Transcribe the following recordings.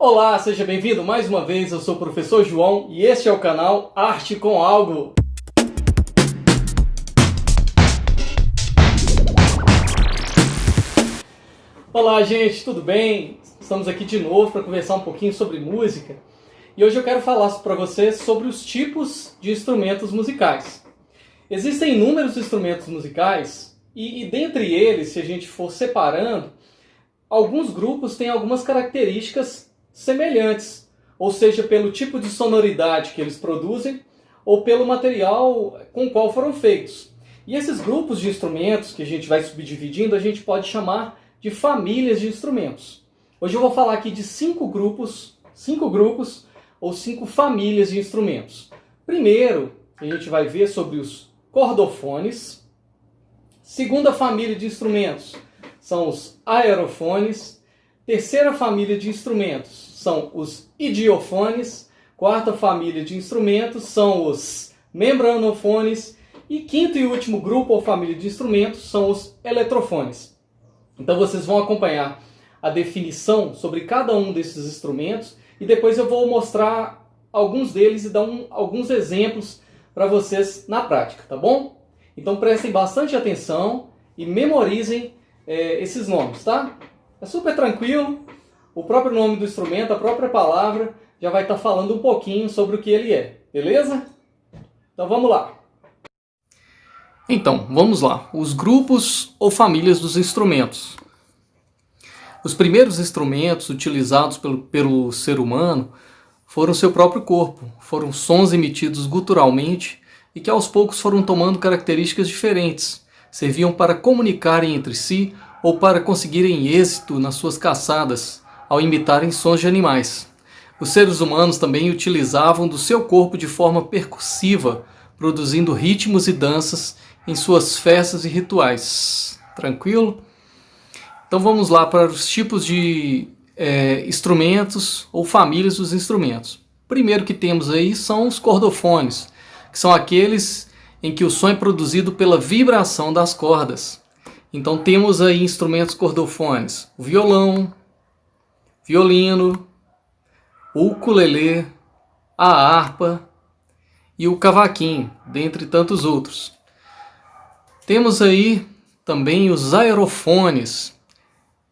Olá, seja bem-vindo mais uma vez, eu sou o professor João e este é o canal Arte com Algo. Olá gente, tudo bem? Estamos aqui de novo para conversar um pouquinho sobre música e hoje eu quero falar para vocês sobre os tipos de instrumentos musicais. Existem inúmeros instrumentos musicais e dentre eles, se a gente for separando, alguns grupos têm algumas características semelhantes, ou seja, pelo tipo de sonoridade que eles produzem ou pelo material com o qual foram feitos. E esses grupos de instrumentos que a gente vai subdividindo, a gente pode chamar de famílias de instrumentos. Hoje eu vou falar aqui de cinco grupos ou cinco famílias de instrumentos. Primeiro, a gente vai ver sobre os cordofones. Segunda família de instrumentos são os aerofones. Terceira família de instrumentos são os idiofones. Quarta família de instrumentos são os membranofones. E quinto e último grupo ou família de instrumentos são os eletrofones. Então vocês vão acompanhar a definição sobre cada um desses instrumentos e depois eu vou mostrar alguns deles e dar alguns exemplos para vocês na prática, tá bom? Então prestem bastante atenção e memorizem esses nomes, tá? É super tranquilo, o próprio nome do instrumento, a própria palavra já vai estar falando um pouquinho sobre o que ele é, beleza? Então vamos lá. Então, vamos lá. Os grupos ou famílias dos instrumentos. Os primeiros instrumentos utilizados pelo ser humano foram seu próprio corpo. Foram sons emitidos guturalmente e que aos poucos foram tomando características diferentes. Serviam para comunicarem entre si ou para conseguirem êxito nas suas caçadas ao imitarem sons de animais. Os seres humanos também utilizavam do seu corpo de forma percussiva, produzindo ritmos e danças em suas festas e rituais. Tranquilo? Então vamos lá para os tipos de instrumentos ou famílias dos instrumentos. Primeiro que temos aí são os cordofones, que são aqueles em que o som é produzido pela vibração das cordas. Então temos aí instrumentos cordofones, o violão, violino, o ukulele, a harpa e o cavaquinho, dentre tantos outros. Temos aí também os aerofones,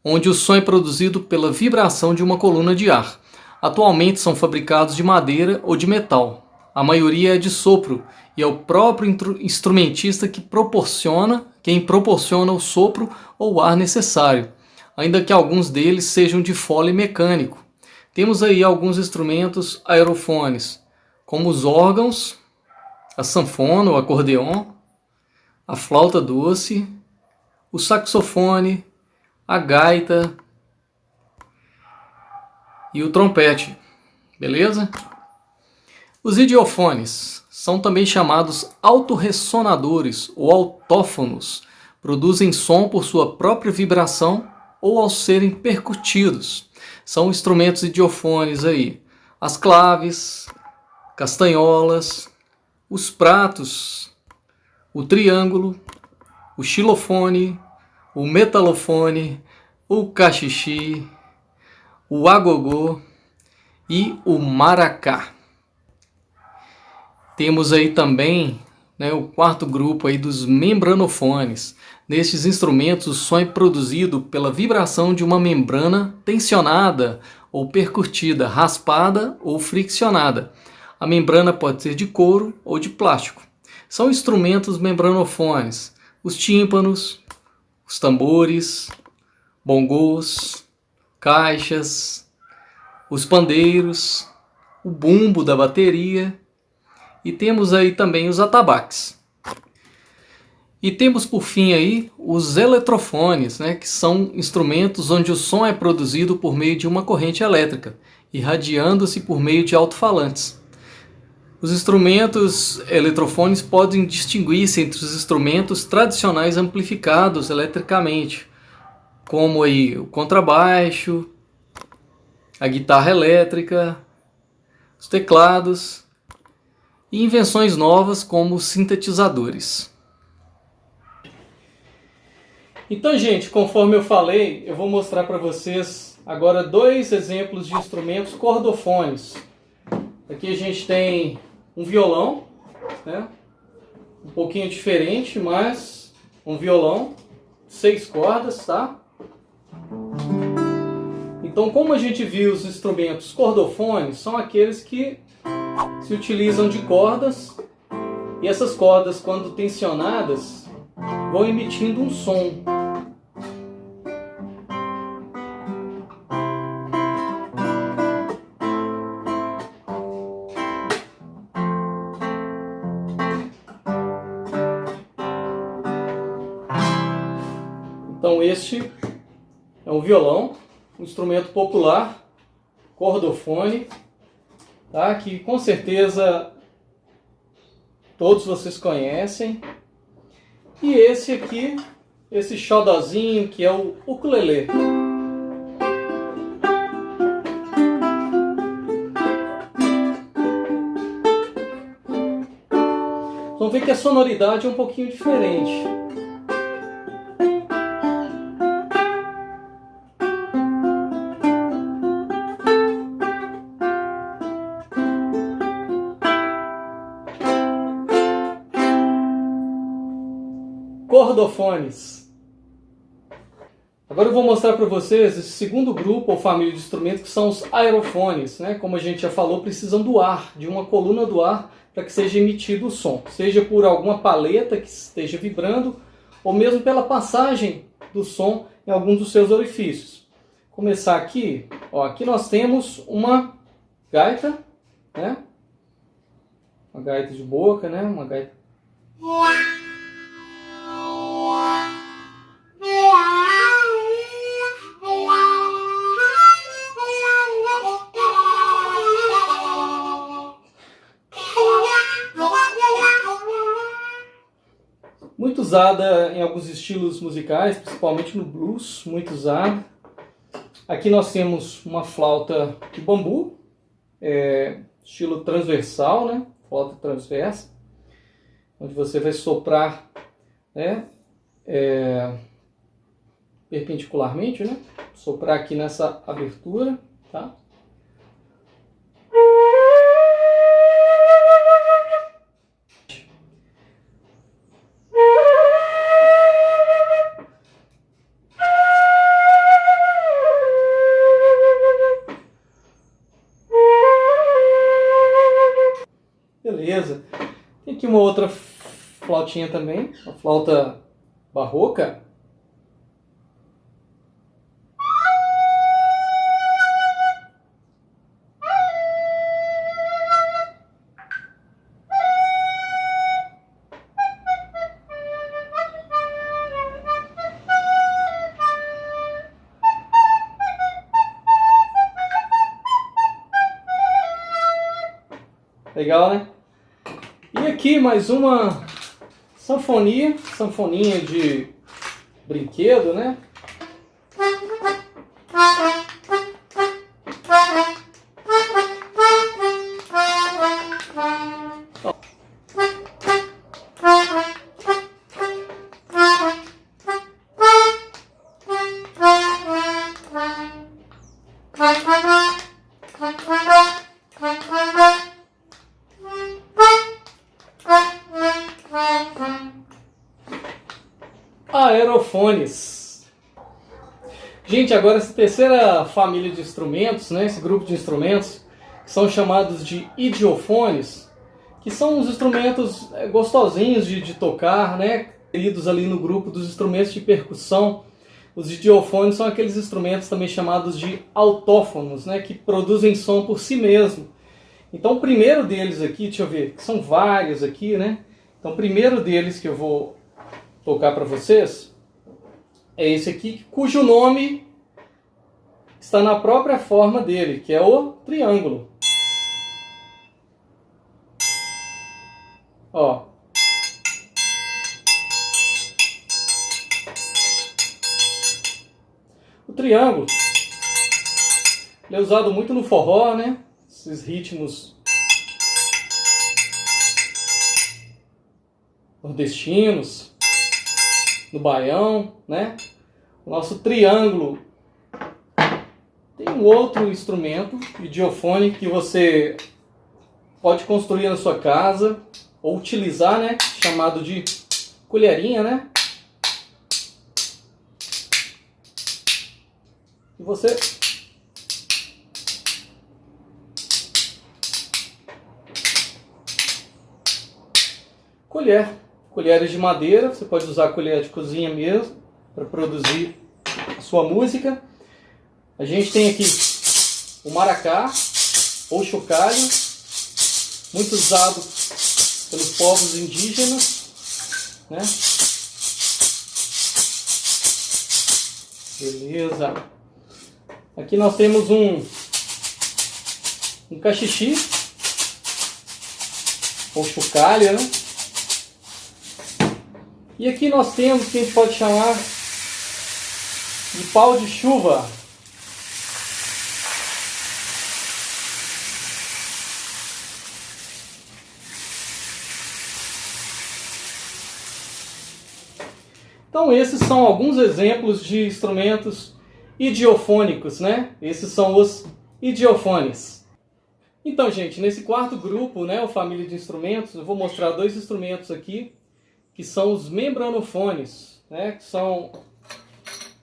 onde o som é produzido pela vibração de uma coluna de ar. Atualmente são fabricados de madeira ou de metal. A maioria é de sopro e é o próprio instrumentista quem proporciona o sopro ou o ar necessário, ainda que alguns deles sejam de fole mecânico. Temos aí alguns instrumentos aerofones, como os órgãos, a sanfona, o acordeon, a flauta doce, o saxofone, a gaita e o trompete, beleza? Os idiofones são também chamados autorressonadores ou autófonos, produzem som por sua própria vibração ou ao serem percutidos. São instrumentos idiofones aí, as claves, castanholas, os pratos, o triângulo, o xilofone, o metalofone, o cachixi, o agogô e o maracá. Temos aí também o quarto grupo aí dos membranofones. Nestes instrumentos o som é produzido pela vibração de uma membrana tensionada ou percutida, raspada ou friccionada. A membrana pode ser de couro ou de plástico. São instrumentos membranofones, os tímpanos, os tambores, bongos, caixas, os pandeiros, o bumbo da bateria e temos aí também os atabaques. E temos por fim aí os eletrofones, que são instrumentos onde o som é produzido por meio de uma corrente elétrica, irradiando-se por meio de alto-falantes. Os instrumentos eletrofones podem distinguir-se entre os instrumentos tradicionais amplificados eletricamente, como aí o contrabaixo, a guitarra elétrica, os teclados e invenções novas como os sintetizadores. Então, gente, conforme eu falei, eu vou mostrar para vocês agora dois exemplos de instrumentos cordofones. Aqui a gente tem um violão, né? Um pouquinho diferente, mas um violão, 6 cordas, tá? Então, como a gente viu, os instrumentos cordofones são aqueles que se utilizam de cordas, e essas cordas, quando tensionadas, vão emitindo um som. Então este é um violão, um instrumento popular, cordofone, tá? Que com certeza todos vocês conhecem. E esse aqui, esse xodozinho, que é o ukulele. Vamos ver que a sonoridade é um pouquinho diferente. Cordofones. Agora eu vou mostrar para vocês esse segundo grupo ou família de instrumentos, que são os aerofones, né? Como a gente já falou, precisam do ar, de uma coluna do ar, para que seja emitido o som, seja por alguma paleta que esteja vibrando, ou mesmo pela passagem do som em algum dos seus orifícios. Começar aqui, ó, aqui nós temos uma gaita, né? Uma gaita de boca, né? Uma gaita. Muito usada em alguns estilos musicais, principalmente no blues, muito usada. Aqui nós temos uma flauta de bambu, estilo transversal, né? Flauta transversa, onde você vai soprar, né? Perpendicularmente, né? Soprar aqui nessa abertura, tá? Beleza. Tem aqui uma outra flautinha também, uma flauta barroca. Legal, né? E aqui mais uma sanfoninha de brinquedo, né? Aerofones. Gente, agora essa terceira família de instrumentos, né, esse grupo de instrumentos, que são chamados de idiofones, que são uns instrumentos gostosinhos de tocar, né, inseridos ali no grupo dos instrumentos de percussão. Os idiofones são aqueles instrumentos também chamados de autófonos, né, que produzem som por si mesmo. Então o primeiro deles aqui, deixa eu ver, são vários aqui, né? Então o primeiro deles que eu vou tocar para vocês é esse aqui, cujo nome está na própria forma dele, que é o triângulo. Ó. O triângulo, ele é usado muito no forró, né? Esses ritmos nordestinos, no baião, né? O nosso triângulo Tem um outro instrumento idiofone que você pode construir na sua casa ou utilizar, né, chamado de colherinha, né? E você colheres de madeira, você pode usar colher de cozinha mesmo para produzir a sua música. A gente tem aqui o maracá ou chocalho, muito usado pelos povos indígenas, né? Beleza. Aqui nós temos um cachixi ou chocalho, né? E aqui nós temos o que a gente pode chamar de pau de chuva. Então esses são alguns exemplos de instrumentos idiofônicos, né? Esses são os idiofones. Então, gente, nesse quarto grupo, né, o família de instrumentos, eu vou mostrar dois instrumentos aqui, que são os membranofones, né, que são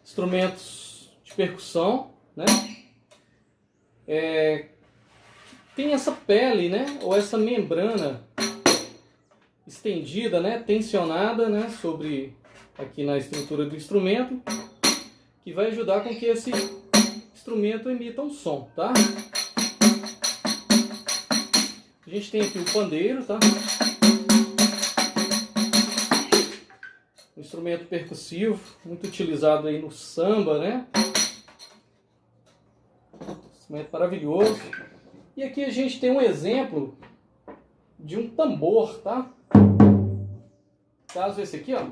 instrumentos de percussão, né? Tem essa pele, né, ou essa membrana estendida, né, tensionada, né, sobre aqui na estrutura do instrumento, que vai ajudar com que esse instrumento emita um som, tá? A gente tem aqui o pandeiro, tá? Um instrumento percussivo, muito utilizado aí no samba, né? Instrumento maravilhoso. E aqui a gente tem um exemplo de um tambor, tá? Caso esse aqui, ó.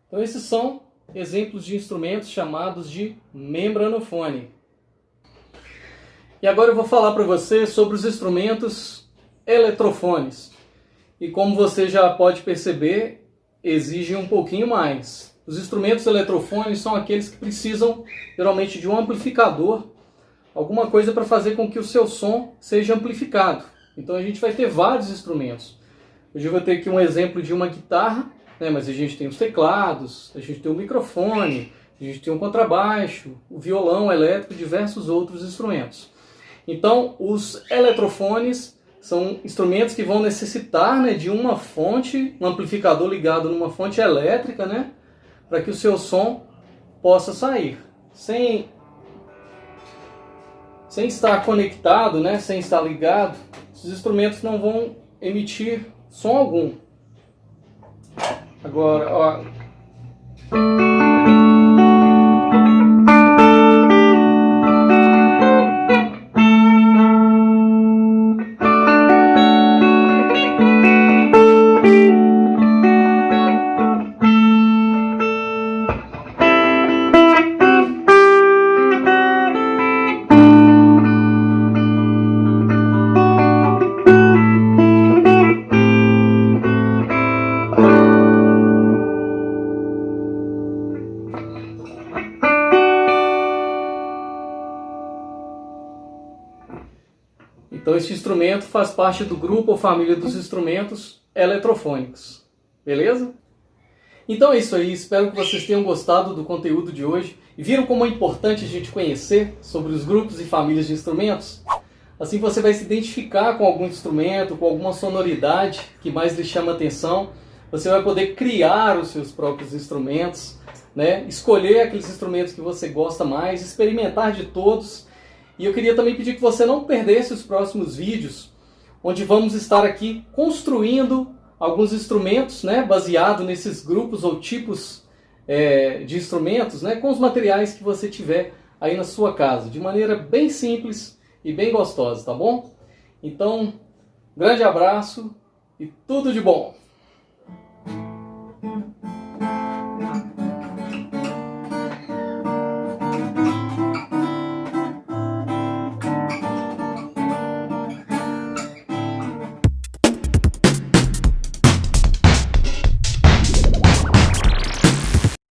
Então esses são exemplos de instrumentos chamados de membranofone. E agora eu vou falar para você sobre os instrumentos eletrofones. E como você já pode perceber, exigem um pouquinho mais. Os instrumentos eletrofones são aqueles que precisam geralmente de um amplificador, alguma coisa para fazer com que o seu som seja amplificado. Então a gente vai ter vários instrumentos. Hoje eu vou ter aqui um exemplo de uma guitarra, né, mas a gente tem os teclados, a gente tem o microfone, a gente tem um contrabaixo, o violão elétrico e diversos outros instrumentos. Então, os eletrofones são instrumentos que vão necessitar, né, de uma fonte, um amplificador ligado numa fonte elétrica, né, para que o seu som possa sair. Sem estar conectado, né, sem estar ligado, esses instrumentos não vão emitir som algum. Agora, ó. Então esse instrumento faz parte do grupo ou família dos instrumentos eletrofônicos. Beleza? Então é isso aí, espero que vocês tenham gostado do conteúdo de hoje e viram como é importante a gente conhecer sobre os grupos e famílias de instrumentos. Assim você vai se identificar com algum instrumento, com alguma sonoridade que mais lhe chama atenção. Você vai poder criar os seus próprios instrumentos, né? Escolher aqueles instrumentos que você gosta mais, experimentar de todos. E eu queria também pedir que você não perdesse os próximos vídeos, onde vamos estar aqui construindo alguns instrumentos, né, baseado nesses grupos ou tipos de instrumentos, né, com os materiais que você tiver aí na sua casa, de maneira bem simples e bem gostosa, tá bom? Então, grande abraço e tudo de bom!